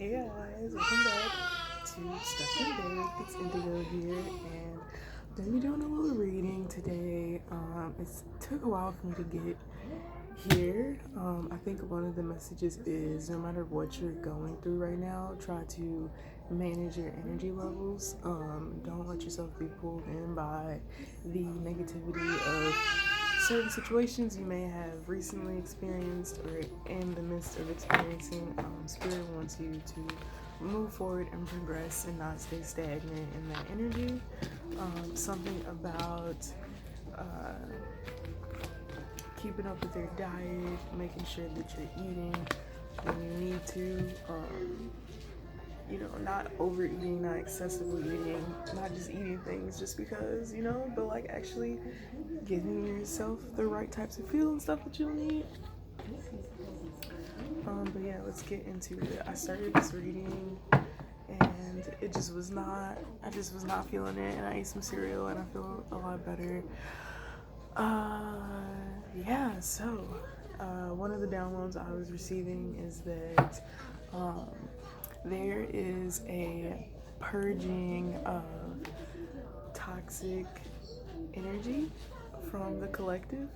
Hey guys, welcome back to Stuff in Bed. It's Indigo here, and I'm gonna be doing a little reading today. It took a while for me to get here. I think one of the messages is no matter what you're going through right now, try to manage your energy levels. Don't let yourself be pulled in by the negativity of certain situations you may have recently experienced or in the midst of experiencing. Spirit wants you to move forward and progress and not stay stagnant in that energy. Something about keeping up with your diet, making sure that you're eating when you need to. Not overeating, not excessively eating, not just eating things just because, but like actually giving yourself the right types of fuel and stuff that you'll need. But yeah, let's get into it. I started this reading and I just was not feeling it, and I ate some cereal and I feel a lot better. One of the downloads I was receiving is that there is a purging of toxic energy from the collective.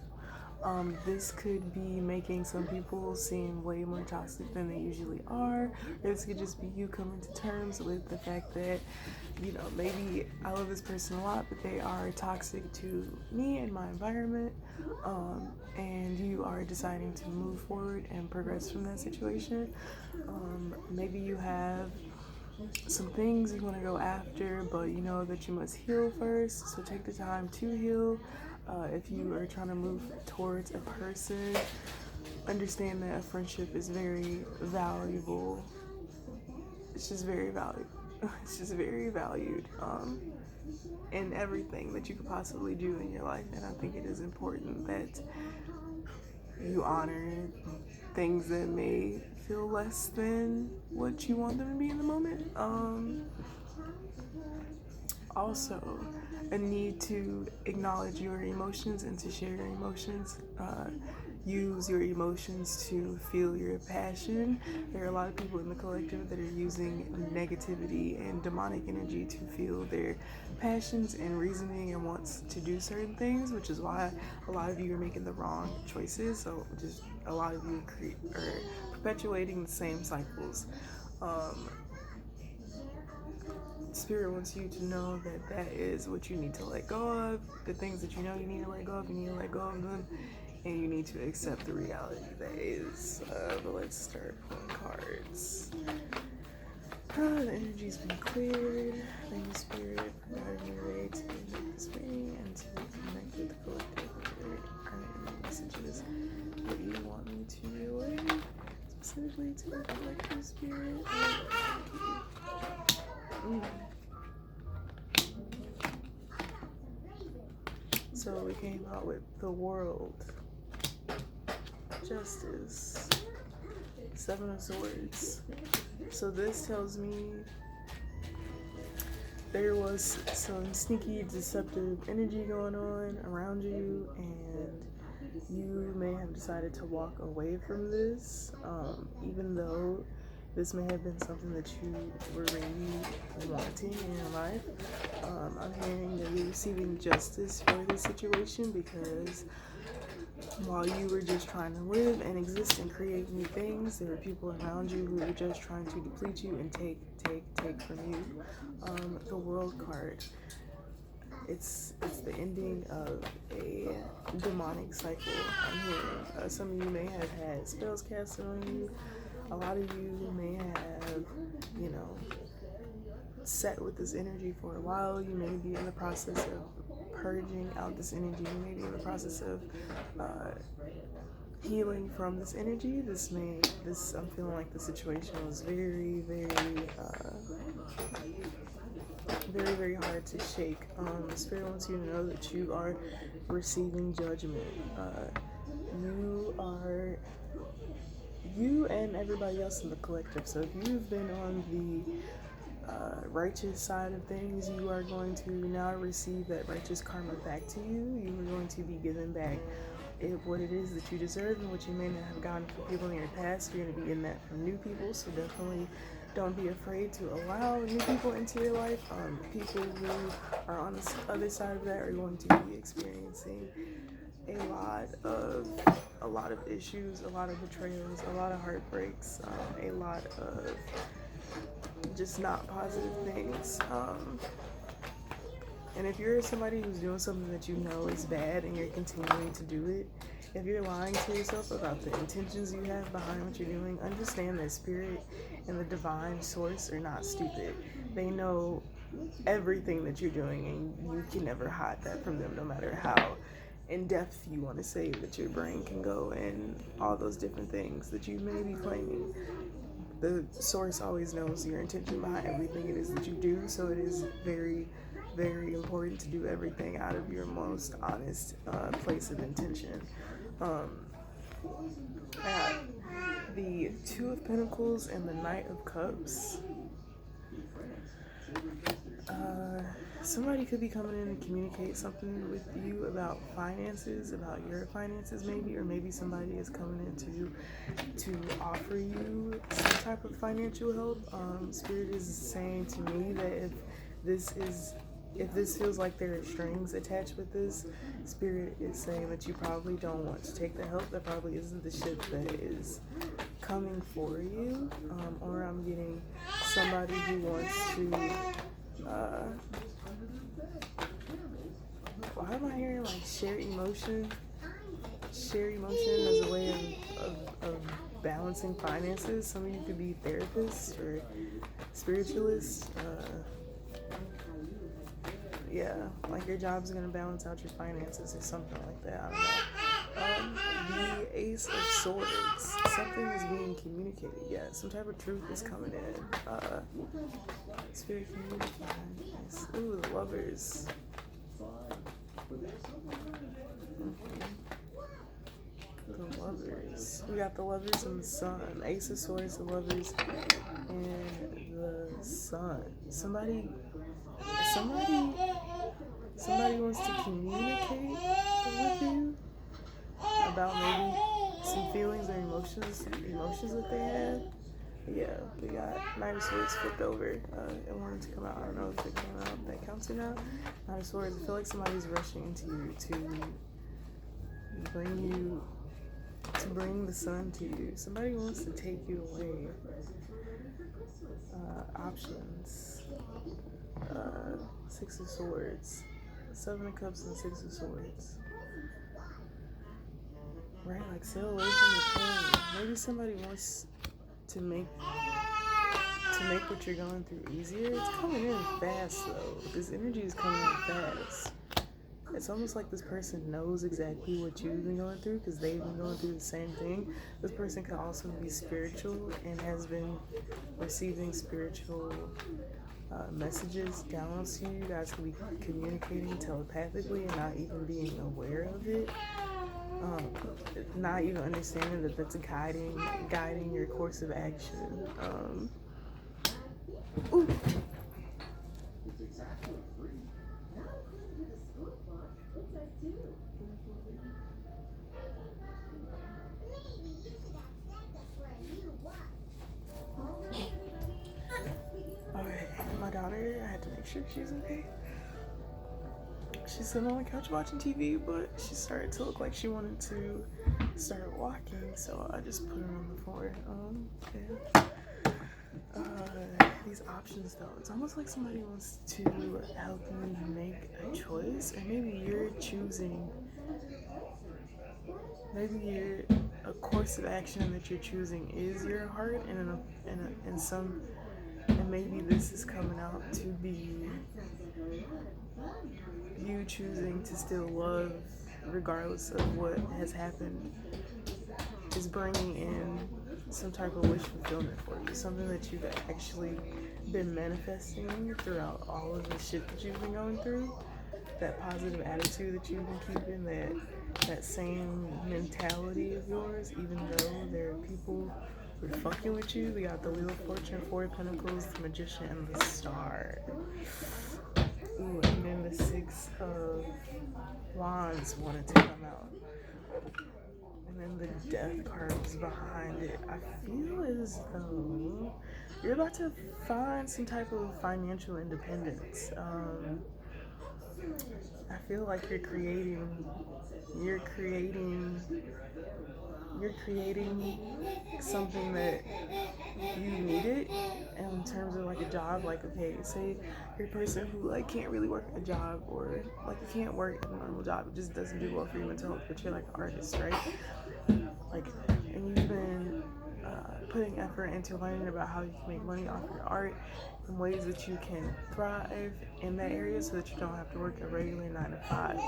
This could be making some people seem way more toxic than they usually are. This could just be you coming to terms with the fact that, maybe I love this person a lot, but they are toxic to me and my environment. And you are deciding to move forward and progress from that situation. Maybe you have some things you want to go after, but you know that you must heal first, so take the time to heal. If you are trying to move towards a person, understand that a friendship is very valuable. It's just very valued. It's just very valued in everything that you could possibly do in your life, and I think it is important that you honor things that may feel less than what you want them to be in the moment. Also, a need to acknowledge your emotions and to share your emotions. Use your emotions to feel your passion. There are a lot of people in the collective that are using negativity and demonic energy to feel their passions and reasoning and wants to do certain things, which is why a lot of you are making the wrong choices. So just a lot of you are perpetuating the same cycles. Spirit wants you to know that that is what you need to let go of. The things that you know you need to let go of, you need to let go of them, and you need to accept the reality that is. But let's start pulling cards. The energy's been cleared. Thank you, Spirit, for guiding me away to make this reading and to connect with the collective with your current messages that you want me to relay, specifically to the collective spirit. So we came out with the world, justice, 7 of Swords. So this tells me there was some sneaky, deceptive energy going on around you, and you may have decided to walk away from this, even though this may have been something that you were really wanting in your life. I'm hearing that you're receiving justice for this situation because while you were just trying to live and exist and create new things, there were people around you who were just trying to deplete you and take from you. The World card. It's the ending of a demonic cycle. I'm hearing some of you may have had spells cast on you. A lot of you may have, set with this energy for a while. You may be in the process of purging out this energy. You may be in the process of healing from this energy. I'm feeling like the situation was very, very hard to shake. Spirit wants you to know that you are receiving judgment. You and everybody else in the collective. So if you've been on the righteous side of things, you are going to now receive that righteous karma back to you. You are going to be given back what it is that you deserve and what you may not have gotten from people in your past. You're going to be getting that from new people. So definitely Don't be afraid to allow new people into your life. People who are on the other side of that are going to be experiencing a lot of issues, a lot of betrayals, a lot of heartbreaks, a lot of just not positive things. And if you're somebody who's doing something that you know is bad and you're continuing to do it, if you're lying to yourself about the intentions you have behind what you're doing, understand that spirit and the divine source are not stupid. They know everything that you're doing, and you can never hide that from them, no matter how in depth you want to say that your brain can go and all those different things that you may be claiming. The source always knows your intention behind everything it is that you do, so it is very, very important to do everything out of your most honest place of intention. At the Two of Pentacles and the Knight of Cups, somebody could be coming in and communicate something with you about finances, about your finances maybe, or maybe somebody is coming in to offer you some type of financial help. Spirit is saying to me that if this feels like there are strings attached with this, Spirit is saying that you probably don't want to take the help. That probably isn't the ship that is coming for you. Or I'm getting somebody who wants to why am I hearing like share emotion as a way of balancing finances? Some of you could be therapists or spiritualists. Yeah, like your job's gonna balance out your finances or something like that. I don't know. The Ace of Swords. Something is being communicated. Yeah, some type of truth is coming in. Spirit communicating. Nice. Ooh, the Lovers. The Lovers. We got the Lovers and the Sun. Ace of Swords, the Lovers, and the Sun. Somebody wants to communicate with you about maybe some feelings or emotions that they have. Yeah, we got Knight of Swords flipped over. It wanted to come out. I don't know if it came out. That counts or not. Knight of Swords. I feel like somebody's rushing into you to bring the sun to you. Somebody wants to take you away. Options. Six of Swords. Seven of Cups and Six of Swords. Right, like sail away from the pain. Maybe somebody wants to make what you're going through easier. It's coming in fast though. This energy is coming in fast. It's almost like this person knows exactly what you've been going through because they've been going through the same thing. This person could also be spiritual and has been receiving spiritual messages down to you. You guys could be communicating telepathically and not even being aware of it. Not even understanding that that's guiding your course of action. Ooh. Alright, my daughter, I had to make sure she's okay. She's sitting on the couch watching TV, but she started to look like she wanted to start walking, so I just put her on the floor. These options though, it's almost like somebody wants to help you make a choice, or maybe you're choosing, a course of action that you're choosing is your heart, and maybe this is coming out to be you choosing to still love regardless of what has happened, is bringing in some type of wish fulfillment for you, something that you've actually been manifesting throughout all of the shit that you've been going through. That positive attitude that you've been keeping, that same mentality of yours, even though there are people who are fucking with you. We got the Wheel of Fortune, Four of Pentacles, the Magician, and the Star. Ooh, and then the Six of Wands wanted to come out. And then the Death card was behind it. I feel as though you're about to find some type of financial independence. I feel like you're creating, you're creating something that you needed in terms of like a job. Like, okay, say you're a person who like can't really work a job, or like you can't work a normal job, it just doesn't do well for your mental health, but you're like an artist, right? Like, and you've been putting effort into learning about how you can make money off your art and ways that you can thrive in that area so that you don't have to work a regular 9 to 5.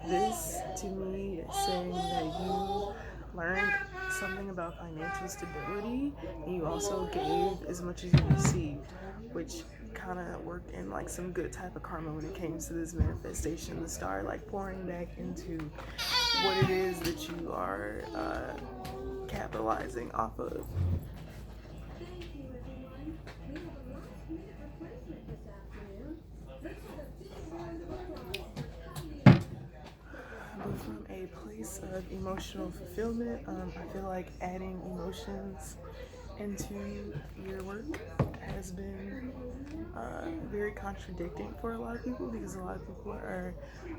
This to me is saying that you learned something about financial stability, and you also gave as much as you received, which kind of worked in like some good type of karma when it came to this manifestation. The star like pouring back into what it is that you are capitalizing off of. But from a place of emotional fulfillment, I feel like adding emotions into your work has been very contradicting for a lot of people, because a lot of people are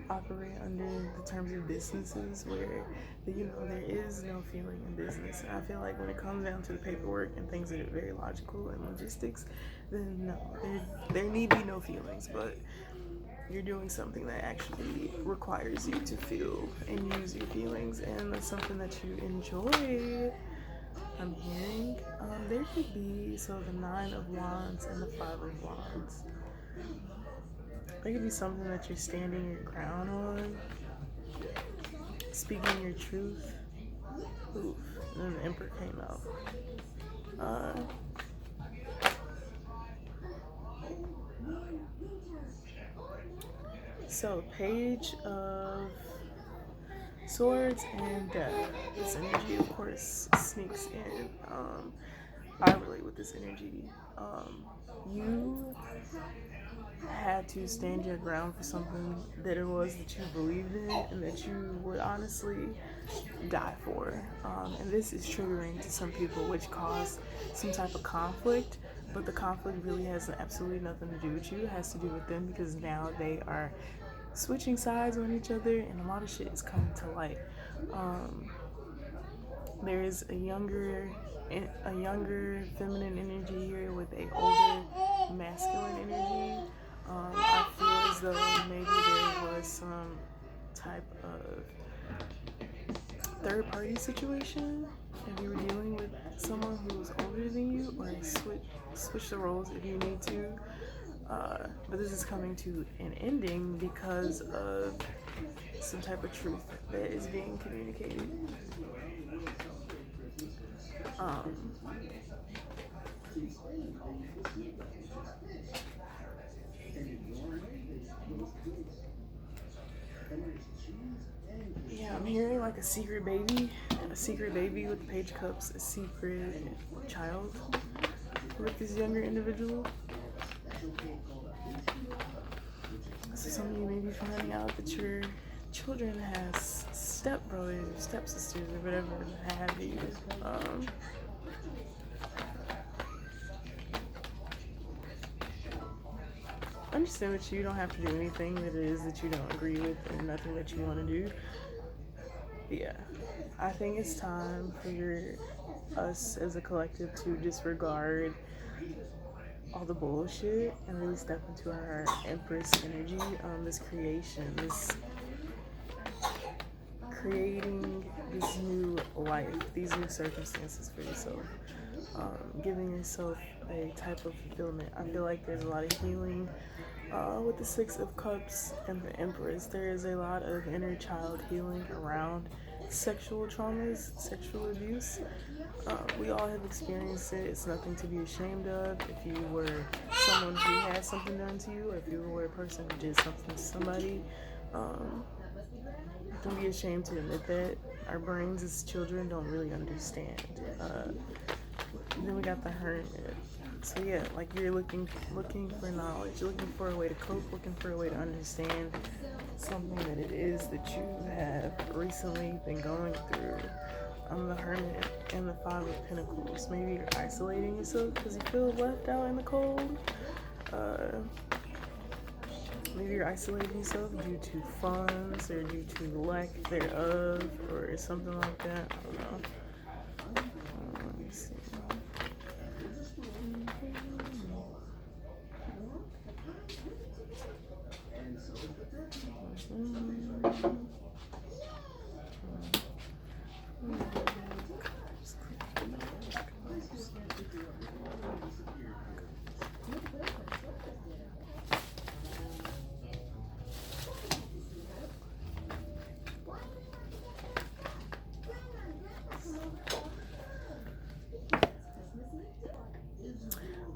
operating under the terms of businesses where there is no feeling in business. And I feel like when it comes down to the paperwork and things that are very logical and logistics, then no, there need be no feelings. But you're doing something that actually requires you to feel and use your feelings, and that's something that you enjoy. I'm hearing there could be the 9 of Wands and the 5 of Wands. There could be something that you're standing your ground on, speaking your truth. Oof, and then the Emperor came out. So Page of Swords and Death. This energy, of course, sneaks in. I relate with this energy. You had to stand your ground for something that it was that you believed in and that you would honestly die for. And this is triggering to some people, which caused some type of conflict. But the conflict really has absolutely nothing to do with you. It has to do with them, because now they are switching sides on each other, and a lot of shit is coming to light. There is a younger feminine energy here with a older masculine energy. I feel as though maybe there was some type of third party situation if you were dealing with someone who was older than you, or switch the roles if you need to. But this is coming to an ending because of some type of truth that is being communicated. Yeah, I'm hearing like a secret baby with the Page of Cups, a secret child with this younger individual. So some of you may be finding out that your children has stepbrothers or stepsisters or whatever have you. Understand that you don't have to do anything that it is that you don't agree with, and nothing that you want to do. But yeah, I think it's time for us as a collective to disregard all the bullshit and really step into our Empress energy. This creation, this creating this new life, these new circumstances for yourself, giving yourself a type of fulfillment. I feel like there's a lot of healing with the 6 of Cups and the Empress. There is a lot of inner child healing around sexual traumas, sexual abuse. We all have experienced it. It's nothing to be ashamed of. If you were someone who had something done to you, or if you were a person who did something to somebody, don't be ashamed to admit that. Our brains as children don't really understand. Then we got the Hermit. So yeah, like you're looking for knowledge, you're looking for a way to cope, looking for a way to understand something that it is that you have recently been going through. the Hermit and the Five of Pentacles. Maybe you're isolating yourself because you feel left out in the cold. Maybe you're isolating yourself due to funds or due to lack thereof or something like that. I don't know. Let me see.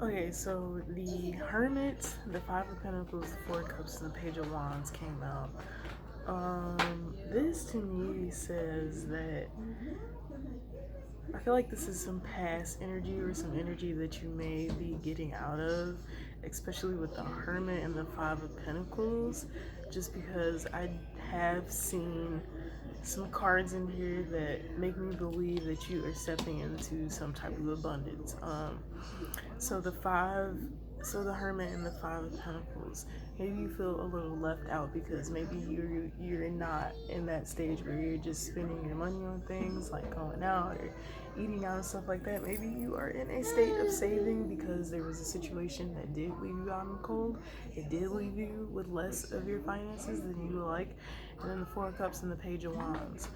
Okay, so the Hermit, the Five of Pentacles, the Four of Cups, and the Page of Wands came out. This to me says that I feel like this is some past energy or some energy that you may be getting out of, especially with the Hermit and the Five of Pentacles, just because I have seen some cards in here that make me believe that you are stepping into some type of abundance. So the Hermit and the Five of Pentacles, maybe you feel a little left out because maybe you're not in that stage where you're just spending your money on things like going out or eating out and stuff like that. Maybe you are in a state of saving because there was a situation that did leave you out in the cold. It did leave you with less of your finances than you would like. And then the Four of Cups and the Page of Wands.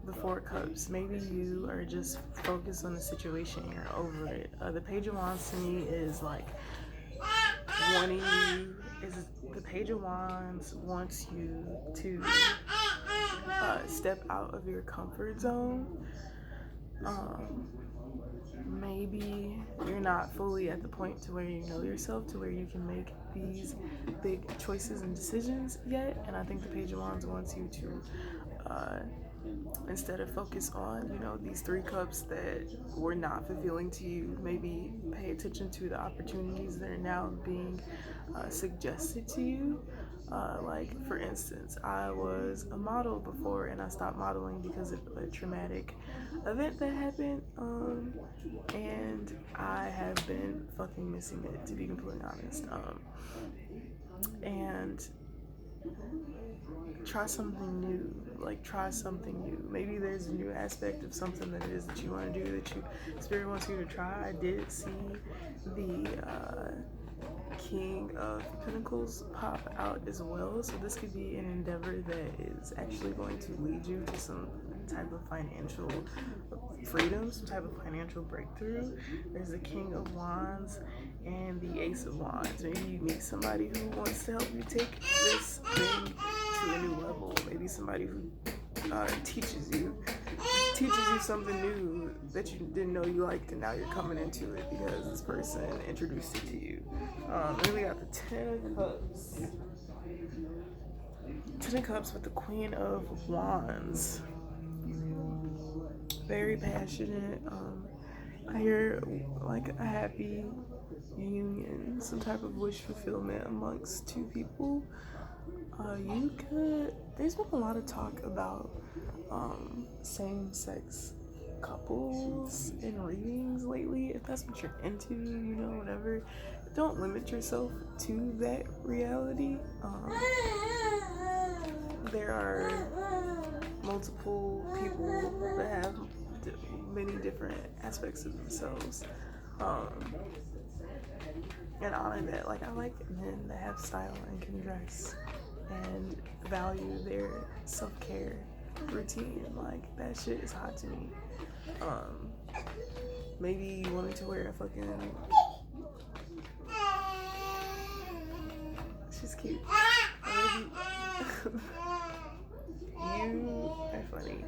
The Four of Cups, maybe you are just focused on the situation, you're over it. The Page of Wands to me is like wanting you, the Page of Wands wants you to step out of your comfort zone. Maybe you're not fully at the point to where you know yourself, to where you can make these big choices and decisions yet. And I think the Page of Wands wants you to instead of focus on, these three cups that were not fulfilling to you, maybe pay attention to the opportunities that are now being suggested to you. Like, for instance, I was a model before and I stopped modeling because of a traumatic event that happened. And I have been fucking missing it, to be completely honest. And try something new. Maybe there's a new aspect of something that it is that you want to do, that Spirit wants you to try. I did see the King of Pentacles pop out as well, so this could be an endeavor that is actually going to lead you to some type of financial freedom, some type of financial breakthrough. There's the King of Wands and the Ace of Wands. Maybe you meet somebody who wants to help you take this thing to a new level. Maybe somebody who teaches you something new that you didn't know you liked, and now you're coming into it because this person introduced it to you. Then we got the Ten of Cups. Ten of Cups with the Queen of Wands. Very passionate. I hear like a happy union, some type of wish fulfillment amongst two people. There's been a lot of talk about same-sex couples in readings lately. If that's what you're into, whatever, don't limit yourself to that reality. There are multiple people that have many different aspects of themselves, and honor that. Like, I like men that have style and can dress and value their self-care routine. Like, that shit is hot to me. Maybe you wanted to wear a fucking... She's cute. Maybe... You are funny.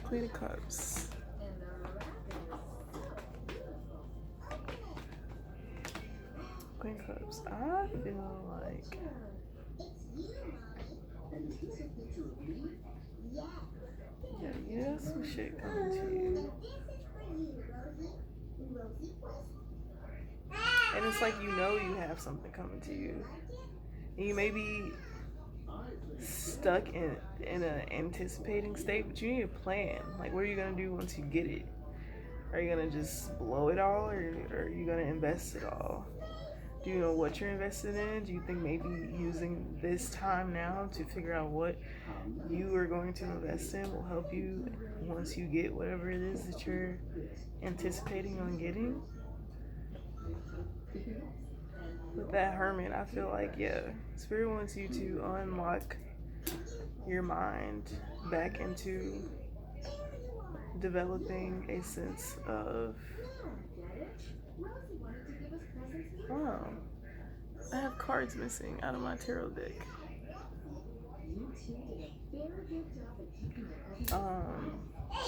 Queen of Cups. Queen of Cups. I feel like... Yeah, you have some shit coming to you. And it's like you have something coming to you. And you may be stuck in an anticipating state, but you need a plan. Like, what are you gonna do once you get it? Are you gonna just blow it all, or are you gonna invest it all? Do you know what you're invested in? Do you think maybe using this time now to figure out what you are going to invest in will help you once you get whatever it is that you're anticipating on getting? With that Hermit, I feel like, yeah, Spirit wants you to unlock your mind back into developing a sense of, oh, I have cards missing out of my tarot deck.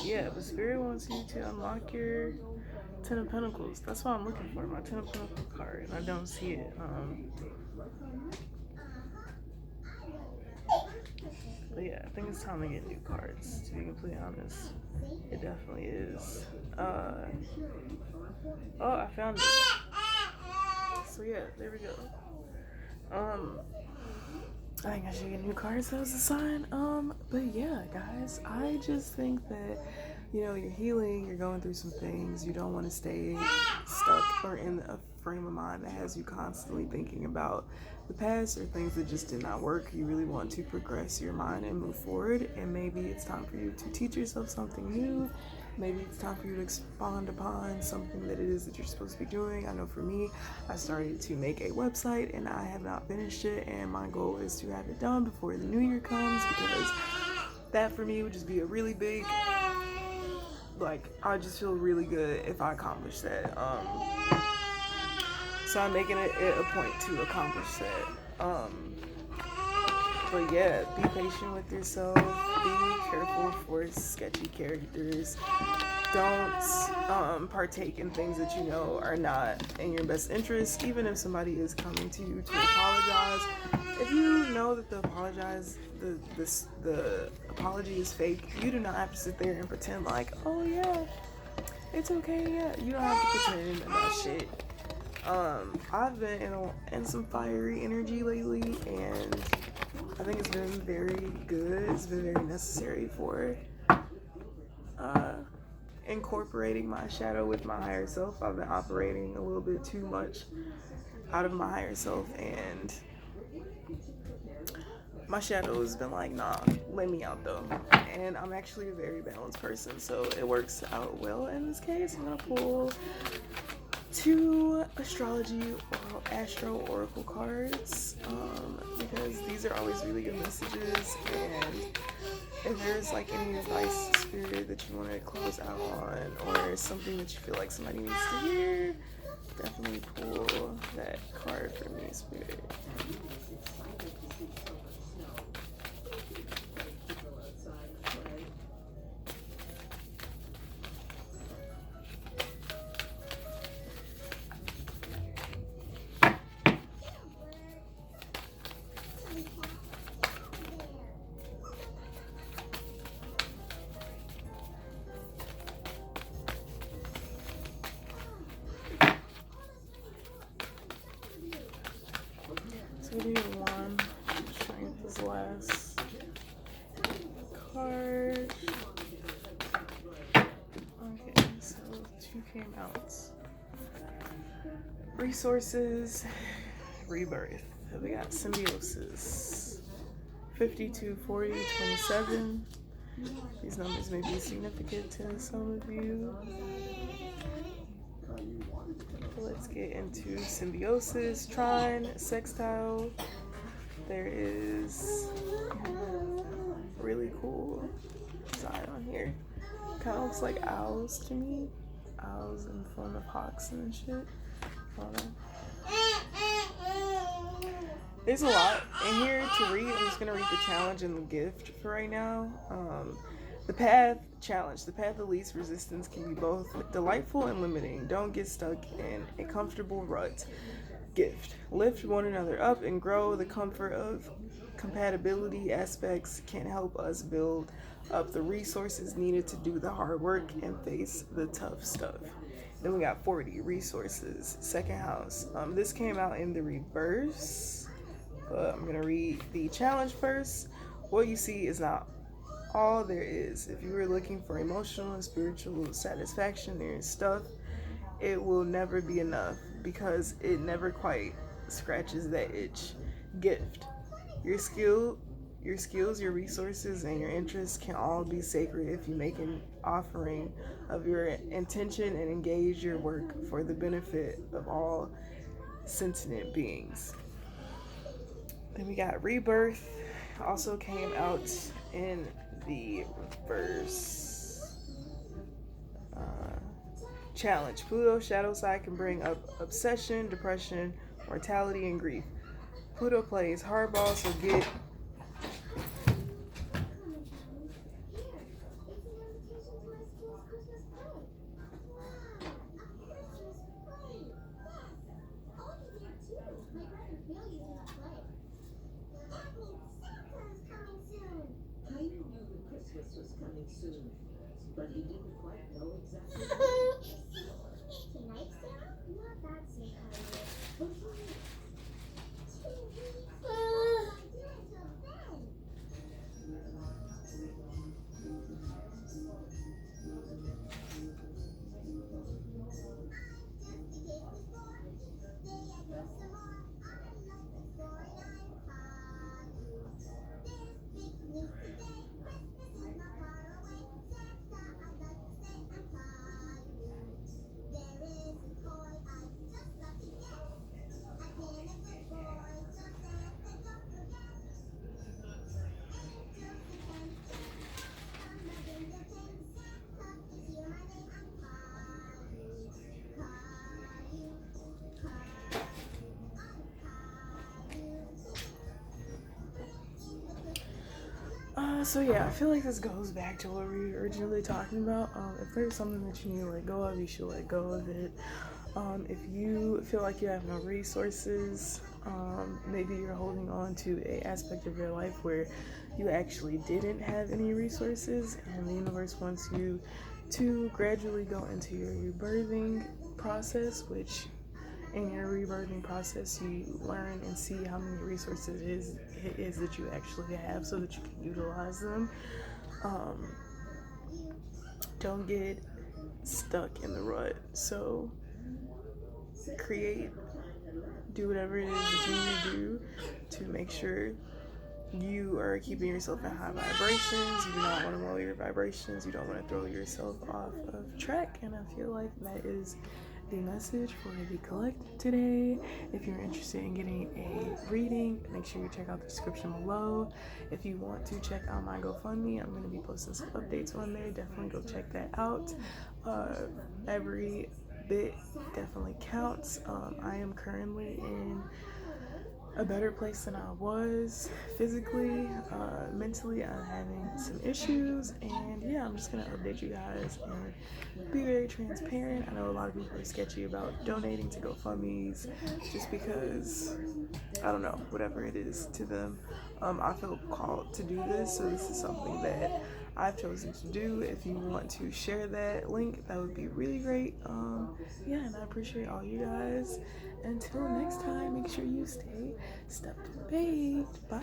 Yeah, but Spirit wants you to unlock your Ten of Pentacles. That's what I'm looking for, my Ten of Pentacles card, and I don't see it. But yeah, I think it's time to get new cards, to be completely honest. It definitely is. Oh, I found it. So yeah, there we go. I think I should get new cards. That was a sign. But yeah, guys, I just think that, you know, you're healing, you're going through some things. You don't want to stay stuck or in a frame of mind that has you constantly thinking about the past or things that just did not work. You really want to progress your mind and move forward. And maybe it's time for you to teach yourself something new. Maybe it's time for you to expand upon something that it is that you're supposed to be doing. I know for me, I started to make a website and I have not finished it, and my goal is to have it done before the new year comes, because that for me would just be a really big, like, I just feel really good if I accomplish that. So I'm making it a point to accomplish that. But yeah, be patient with yourself. Be careful for sketchy characters. Don't partake in things that you know are not in your best interest, even if somebody is coming to you to apologize. If you know that the apology is fake, you do not have to sit there and pretend like, oh yeah, it's okay, yeah. You don't have to pretend about shit. I've been in some fiery energy lately, and I think it's been very good. It's been very necessary for incorporating my shadow with my higher self. I've been operating a little bit too much out of my higher self, and my shadow has been like, nah, let me out though. And I'm actually a very balanced person, so it works out well in this case. I'm gonna pull 2 astrology or astro oracle cards, because these are always really good messages, and if there's like any advice, Spirit, that you want to close out on, or something that you feel like somebody needs to hear, definitely pull that card for me, Spirit. So we do 1. Strength is last card. Okay, so 2 came out. Resources, rebirth. We got symbiosis. 52, 40, 27. These numbers may be significant to some of you. Let's get into symbiosis, trine, sextile. There is really cool design on here. Kind of looks like owls to me. Owls in the form of hawks and shit. There's a lot in here to read. I'm just gonna read the challenge and the gift for right now. The path challenge. The path of least resistance can be both delightful and limiting. Don't get stuck in a comfortable rut. Gift. Lift one another up and grow. The comfort of compatibility aspects can help us build up the resources needed to do the hard work and face the tough stuff. Then we got 40 resources, second house. This came out in the reverse. I'm gonna read the challenge first. What you see is not all there is. If you were looking for emotional and spiritual satisfaction, there is stuff. It will never be enough because it never quite scratches that itch. Gift. Your skill, your skills, your resources, and your interests can all be sacred if you make an offering of your intention and engage your work for the benefit of all sentient beings. Then we got Rebirth, also came out in the reverse. Challenge. Pluto's shadow side can bring up obsession, depression, mortality, and grief. Pluto plays hardball, so get but he didn't quite know exactly. Tonight's Sarah? Not that Sarah. So yeah, I feel like this goes back to what we were originally talking about. If there's something that you need to let go of, you should let go of it. If you feel like you have no resources, maybe you're holding on to a aspect of your life where you actually didn't have any resources, and the universe wants you to gradually go into your rebirthing process, which in your rebirthing process you learn and see how many resources it is that you actually have so that you can utilize them. Don't get stuck in the rut. So create, do whatever it is that you need to do to make sure you are keeping yourself in high vibrations. You do not want to lower your vibrations. You don't want to throw yourself off of track. And I feel like that is the message for the collective today. If you're interested in getting a reading, make sure you check out the description below. If you want to check out my GoFundMe, I'm going to be posting some updates on there. Definitely go check that out. Every bit definitely counts. I am currently in a better place than I was physically. Mentally, I'm having some issues, and yeah, I'm just gonna update you guys and be very transparent. I know a lot of people are sketchy about donating to GoFundMes just because, I don't know, whatever it is to them. I feel called to do this, so this is something that I've chosen to do. If you want to share that link, that would be really great. Yeah, and I appreciate all you guys. Until next time, make sure you stay stepped and baked. Bye.